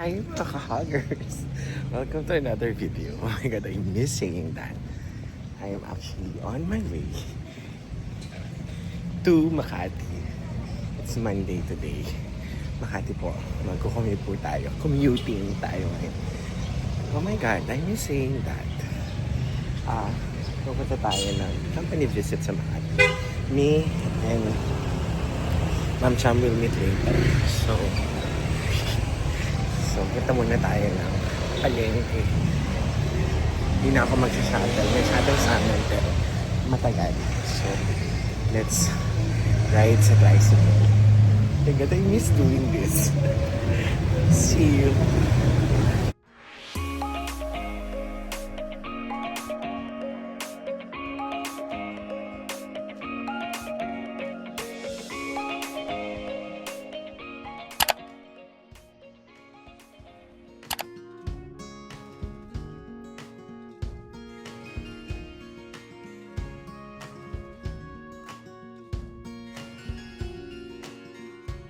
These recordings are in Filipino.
Hi mga ka-huggers! Welcome to another video. Oh my god, I miss saying that. I am actually on my way to Makati. It's Monday today. Makati po. Magko-commute po tayo. Commuting tayo ngayon. Oh my god, I miss saying that. Pupunta tayo ng company visit sa Makati. Me and Ma'am Cham will meet later. So, punta muna tayo ng palengke. Hindi na ako mag-shuttle. May shuttle sa amin pero matagal. So, let's ride sa tricycle. My God, I miss doing this. See you.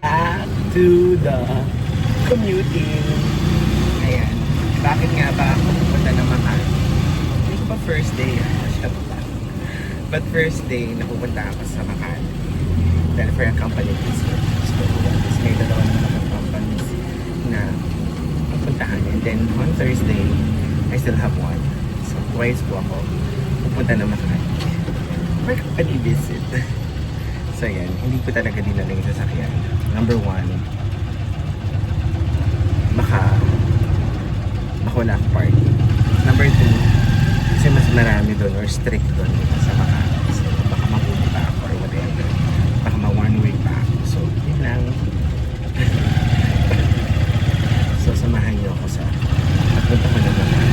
Back to the commuting. Ayan. Bakit nga ba ako pupunta ng Makati? Hindi ko pa first day. But first day, napupunta ako sa Makati. Dahil for a company visit. So, may dalawa naman akong companies na pupuntahan. And then, on Thursday, I still have one. So, twice po ako pupunta ng Makati. For company visit. So yan, hindi ko talaga dinala yung sasakyan. Number one, baka wala akong parking. Number two, kasi mas marami doon or strict doon sa Makati. So baka mabuti pa ako or whatever. Baka ma-one way pa ako. So yun lang. So samahan niyo ako sa pagpunta ko ng Makati.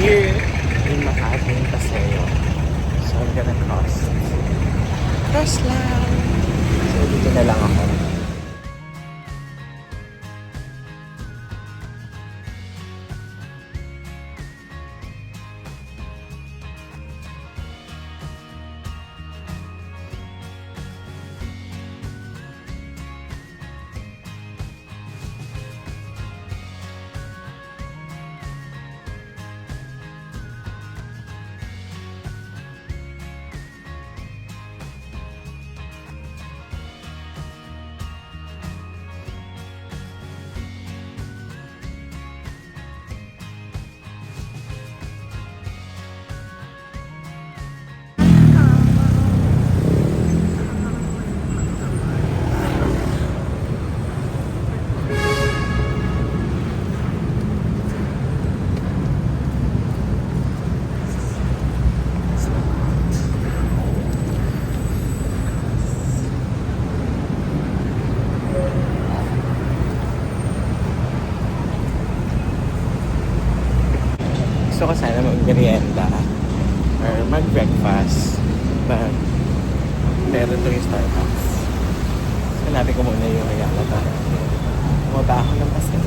Here in Makati Paseo. So I'm gonna cross lang. So dito na lang ako. Gusto ko sana mag-merienda or mag-breakfast, but meron ito yung Starbucks. So, hanapin ko muna yung Ayala to. Bumaba ako ng Paseo.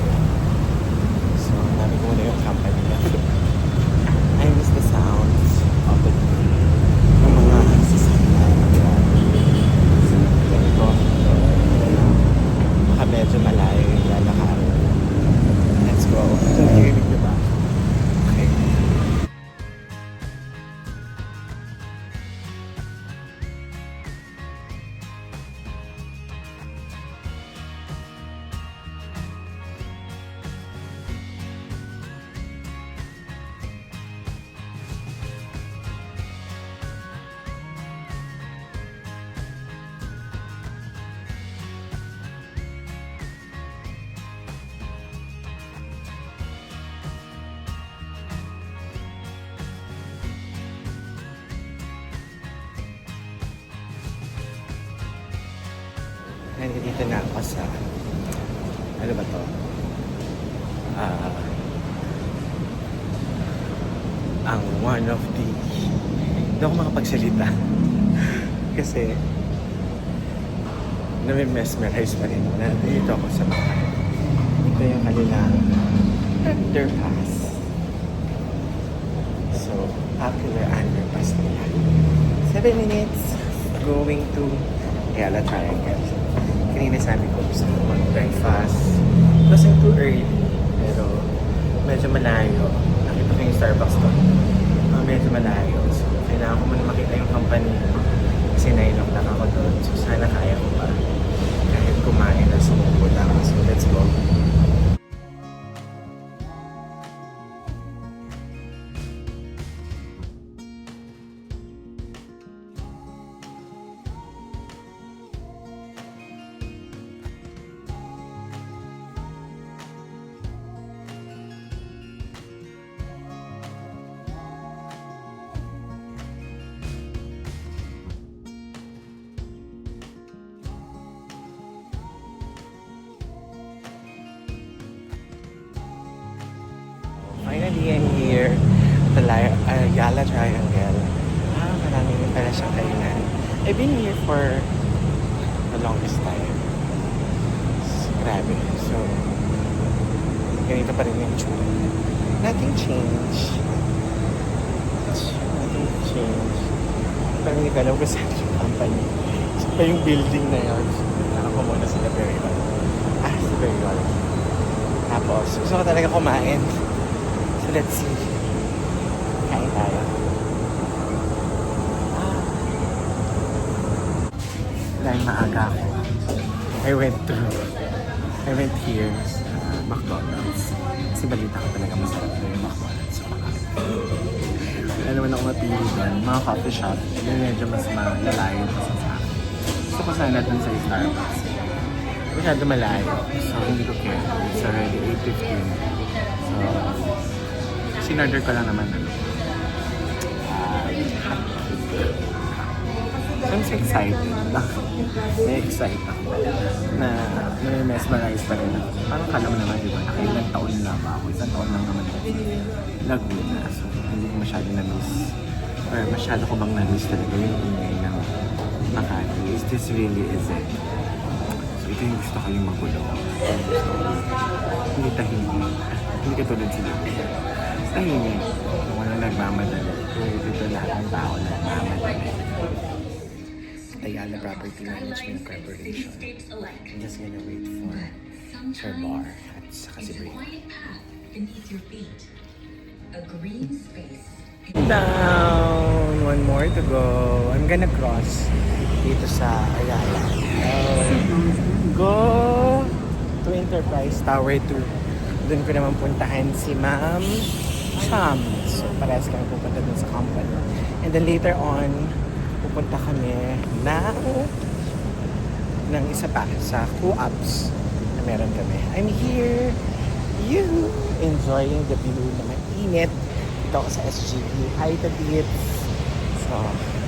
So, hanapin ko muna yung company na. I miss the sounds of the ng mga sasakyan. So, ganito. Baka medyo malayo yung lalakarin. Let's go. Narinig niyo ba? Okay. Nandito na ako sa, ano ba to? ah, ang one of the hindi ako makapagsalita kasi nami-mesmerize pa rin na dito ako sa bahay. Ito yung kanilang underpass. So, popular underpass nila. 7 minutes going to Ayala Triangle. Kanina sabi ko gusto ko mag-breakfast. It wasn't too early, pero medyo malayo. Nakita ko yung Starbucks doon. Medyo malayo. So, kailangan ko muna makita yung company. Kasi 9 o'clock ako doon. So, sana kaya ko pa. Kahit kumain na sumuko lang. So, let's go. Finally, I'm here at the Ayala Triangle. Marami rin pala siyang kainan. I've been here for the longest time. Grabe. So, ganito pa rin yung tsura. Nothing changed. Nothing changed. Parang hindi ko alam kung saan yung company. So, pa yung building na yun. Ako muna sa Berial. Sa Berial. Tapos, gusto ko talaga kumain. So, let's see. Kain tayo. Dahil maaga ako. I went here sa McDonald's. Kasi balita ko talaga masarap na yung McDonald's. So, wala naman ako mapili doon. Mga coffee shop, yung medyo mas malalayo pa sa akin. Gusto ko sana doon sa Starbucks. Masyado malayo. So, hindi ko care. It's already 8:15. So, sinorder ko lang naman hotcake. So, I'm so excited. Na-excite ako na mesmerize pa rin ako. Parang kala mo naman, di ba? Nakailang taon na ba ako? Isang taon lang naman ako sa Laguna. So, hindi ko masyado na-miss. Or masyado ko bang na-miss talaga yung ingay ng Makati. Is this really is it? So, ito yung gusto ko yung magulo. So, hindi tahimik. Hindi katulad sila. Tahimik. Walang nagmamadali. Ito lahat ng tao nagmamadali. Ayala Property Management Corporation. I'm just gonna wait for her bar at saka si Bray. Down! One more to go. I'm gonna cross dito sa Ayala. Go to Enterprise Tower 2. Doon ko naman puntahan si Ma'am Cham. So, parehas kami pupunta dun sa company. And then later on, pupunta kami ng isa pa sa co-ops na meron kami. I'm here, enjoying the view na mainit. Dito ako sa SGP. Hi, Tabits. So,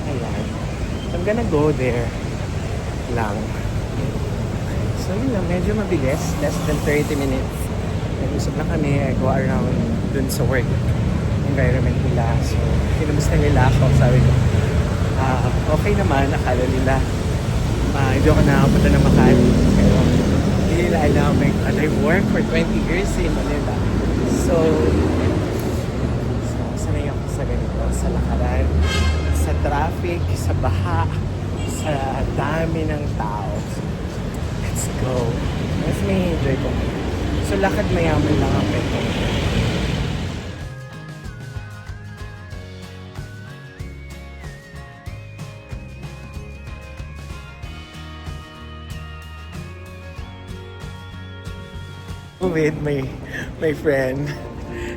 ayan. I'm gonna go there lang. So, yun lang. Medyo mabilis. Less than 30 minutes. Nag-usap lang kami. I go around dun sa work environment nila. So, kinumusta nila ako. Sabi ko, okay naman. Akala nila hindi ako nakapunta ng Makati. Pero hindi nila alam. I work for 20 years in Manila. So, sanay ako sa ganito. Sa lakaran, sa traffic, sa baha, sa dami ng tao. So, let's go. Mas may enjoy ko. So, lakad mayaman lang ang pwede. With my friend.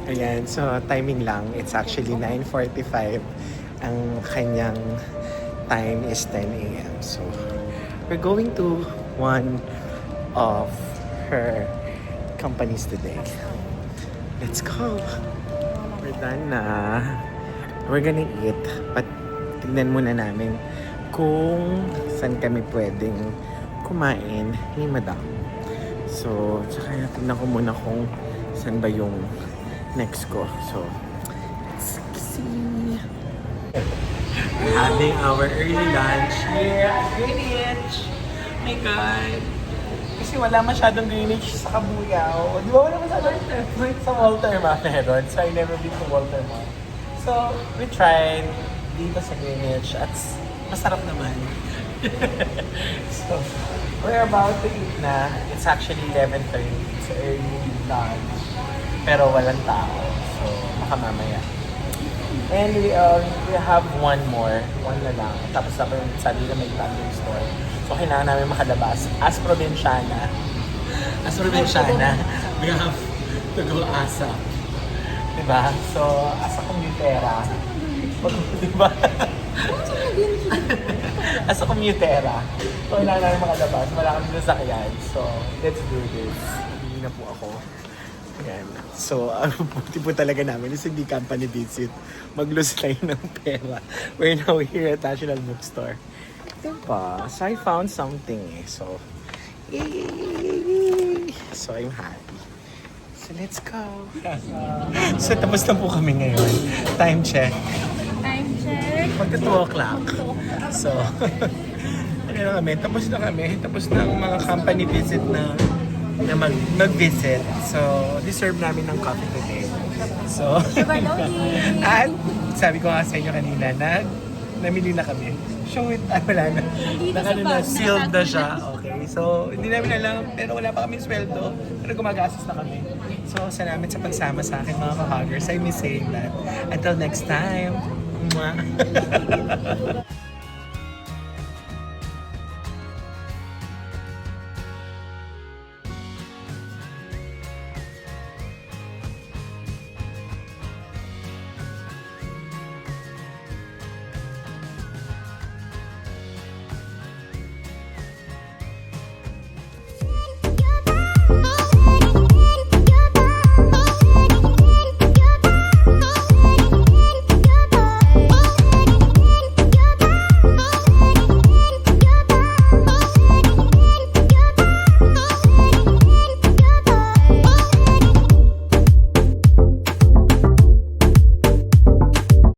Ayan, so timing lang. It's actually 9:45. Ang kanyang time is 10 a.m. So, we're going to one of her companies today. Let's go! We're done na. We're gonna eat. But tignan muna namin kung saan kami pwedeng kumain ni Madam. So, tsaka tignan ko muna kung saan ba yung next ko. So, let's see. Having our early lunch here at Greenwich. Oh my God. Kasi wala masyadong Greenwich sa Kabuyao. Di ba wala masyadong sa Walter Mall meron? So I never been to Walter Mall. So we tried dito sa Greenwich at masarap naman. So we're about to eat na. It's actually 11:30. It's early lunch. Pero walang tao. So baka mamaya. And we have one na lang. Tapos ako yung sabi na may Italian store. So kailangan namin makalabas. As probinsyana, we have to go ASAP. Diba? So, as a commutera, diba? As a commutera, so kailangan namin makalabas. Wala kami nasakyan. So, let's do this. Hindi na po ako. Ayan. So, buti po talaga namin is hindi company visit. Mag-lose tayo ng pera. We're now here at National Bookstore. Diba? So, I found something eh. So, yay! So, I'm happy. So, let's go. So, tapos na po kami ngayon. Time check. Magka 2 o'clock. So, ano na kami? Tapos na kami. Tapos na ang mga company visit na mag-visit. So, deserve namin ng coffee today. So, at sabi ko nga sa inyo kanina, namili na kami. Shoot, wala na. Sealed na siya. Okay, so hindi namin alam, pero wala pa kami sweldo. Pero gumagastos na kami. So, salamat sa pagsama sa akin mga ka-huggers. I miss saying that. Until next time. Mwah.